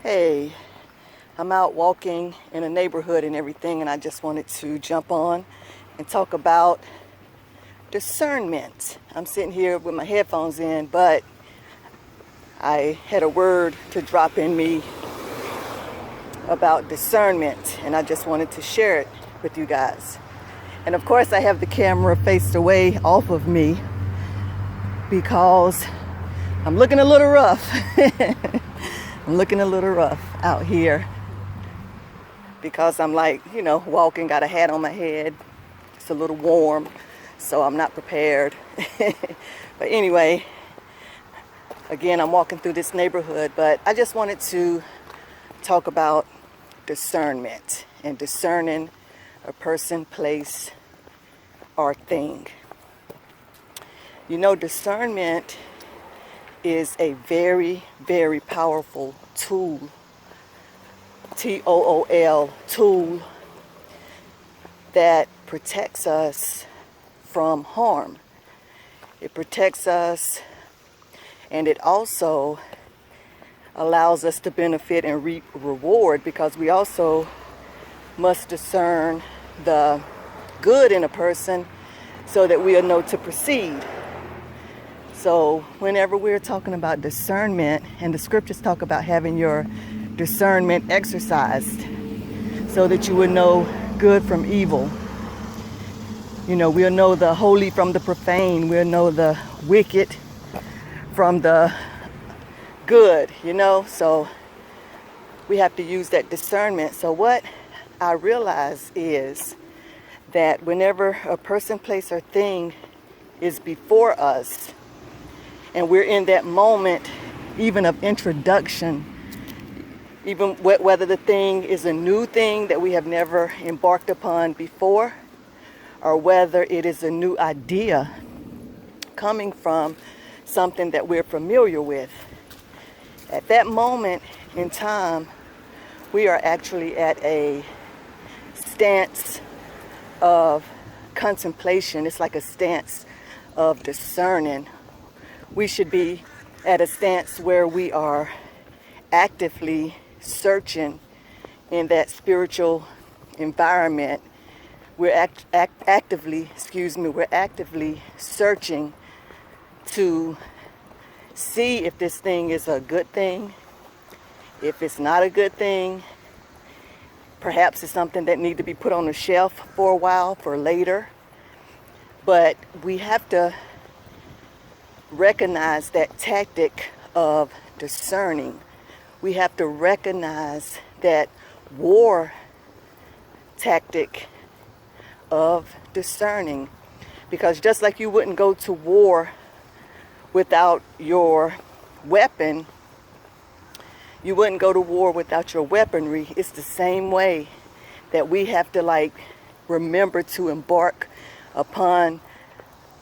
Hey, I'm out walking in a neighborhood and everything, and I just wanted to jump on and talk about discernment. I'm sitting here with my headphones in, but I had a word to drop in me about discernment, and I just wanted to share it with you guys. And of course, I have the camera faced away off of me because I'm looking a little rough. I'm looking a little rough out here because I'm walking, got a hat on my head. It's a little warm, so I'm not prepared. But anyway, again, I'm walking through this neighborhood, but I just wanted to talk about discernment and discerning a person, place, or thing. You know, discernment is a very, very powerful tool, T-O-O-L, tool that protects us from harm. It protects us, and it also allows us to benefit and reap reward, because we also must discern the good in a person so that we'll know to proceed. So whenever we're talking about discernment, and the scriptures talk about having your discernment exercised so that you will know good from evil. You know, we'll know the holy from the profane. We'll know the wicked from the good, So we have to use that discernment. So what I realize is that whenever a person, place, or thing is before us, and we're in that moment, even of introduction, even whether the thing is a new thing that we have never embarked upon before, or whether it is a new idea coming from something that we're familiar with, at that moment in time, we are actually at a stance of contemplation. It's like a stance of discerning. We should be at a stance where we are actively searching in that spiritual environment. We're actively searching to see if this thing is a good thing, if it's not a good thing. Perhaps it's something that needs to be put on the shelf for a while, for later. But we have to recognize that tactic of discerning. We have to recognize that war tactic of discerning. Because just like you wouldn't go to war without your weapon, you wouldn't go to war without your weaponry. It's the same way that we have to remember to embark upon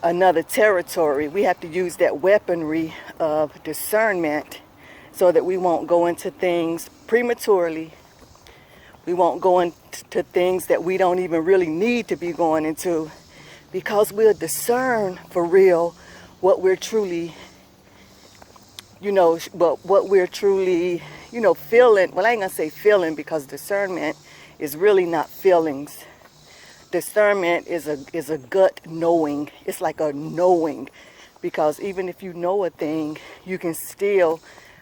another territory. We have to use that weaponry of discernment so that we won't go into things prematurely. We won't go into things that we don't even really need to be going into, because we'll discern for real what we're truly, feeling. Well, I ain't gonna say feeling, because discernment is really not feelings. Discernment is a gut knowing. It's like a knowing, because even if you know a thing, you can still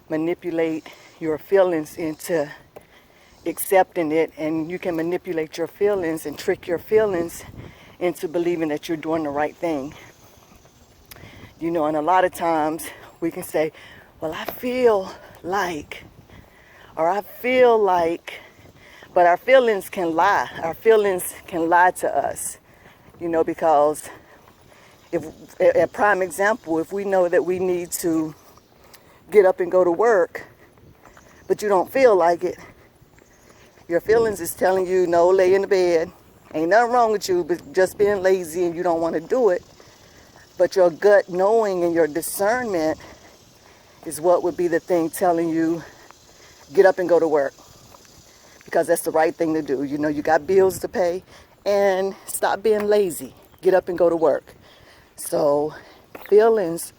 manipulate your feelings into accepting it, and you can manipulate your feelings and trick your feelings into believing that you're doing the right thing. And a lot of times we can say, well, I feel like, but our feelings can lie. Our feelings can lie to us, because if a prime example, if we know that we need to get up and go to work, but you don't feel like it, your feelings is telling you, no, lay in the bed. Ain't nothing wrong with you, but just being lazy and you don't want to do it. But your gut knowing and your discernment is what would be the thing telling you, get up and go to work, because that's the right thing to do. You got bills to pay, and stop being lazy. Get up and go to work. So feelings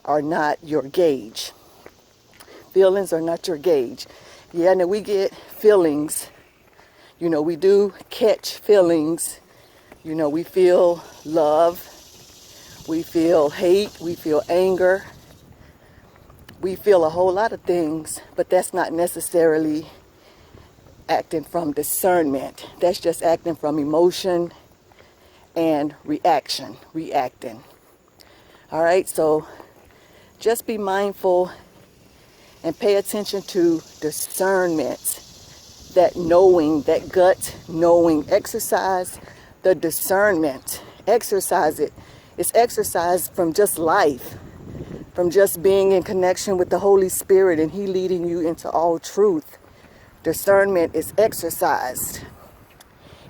are not your gauge. Feelings are not your gauge. Yeah, and we get feelings. You know, we do catch feelings. You know, we feel love, we feel hate, we feel anger. We feel a whole lot of things, but that's not necessarily acting from discernment. That's just acting from emotion and reacting. All right, so just be mindful and pay attention to discernment, that knowing, that gut knowing. Exercise the discernment. Exercise it. It's exercise from just life, from just being in connection with the Holy Spirit and He leading you into all truth. Discernment is exercised,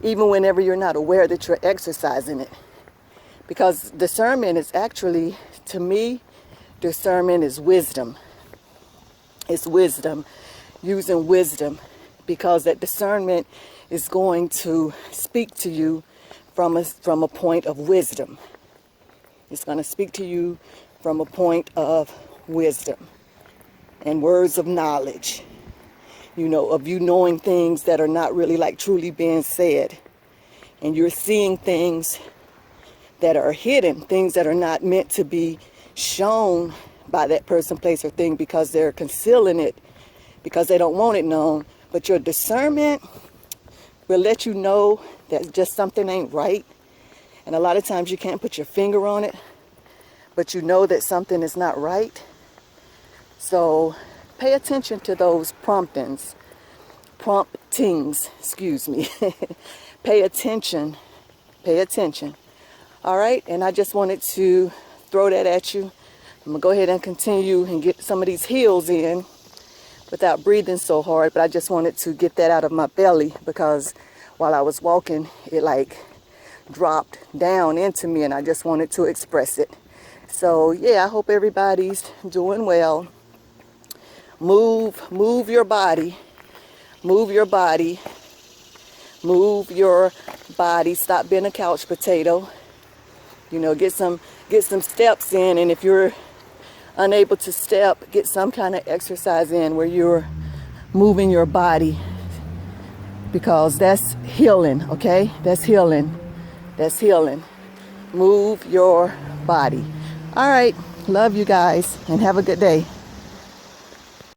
even whenever you're not aware that you're exercising it. Because discernment is actually, to me, discernment is wisdom. It's wisdom, using wisdom, because that discernment is going to speak to you from a point of wisdom. It's going to speak to you from a point of wisdom and words of knowledge, you know, of you knowing things that are not really like truly being said. And you're seeing things that are hidden, things that are not meant to be shown by that person, place, or thing, because they're concealing it, because they don't want it known. But your discernment will let you know that just something ain't right. And a lot of times you can't put your finger on it, but you know that something is not right. So pay attention to those promptings, excuse me. Pay attention. All right, and I just wanted to throw that at you. I'm gonna go ahead and continue and get some of these heels in without breathing so hard, but I just wanted to get that out of my belly, because while I was walking, it like dropped down into me, and I just wanted to express it. So yeah, I hope everybody's doing well. Move your body. Move your body. Stop being a couch potato. You know, get some steps in, and if you're unable to step, get some kind of exercise in where you're moving your body, because that's healing, okay? That's healing. Move your body. All right, love you guys, and have a good day.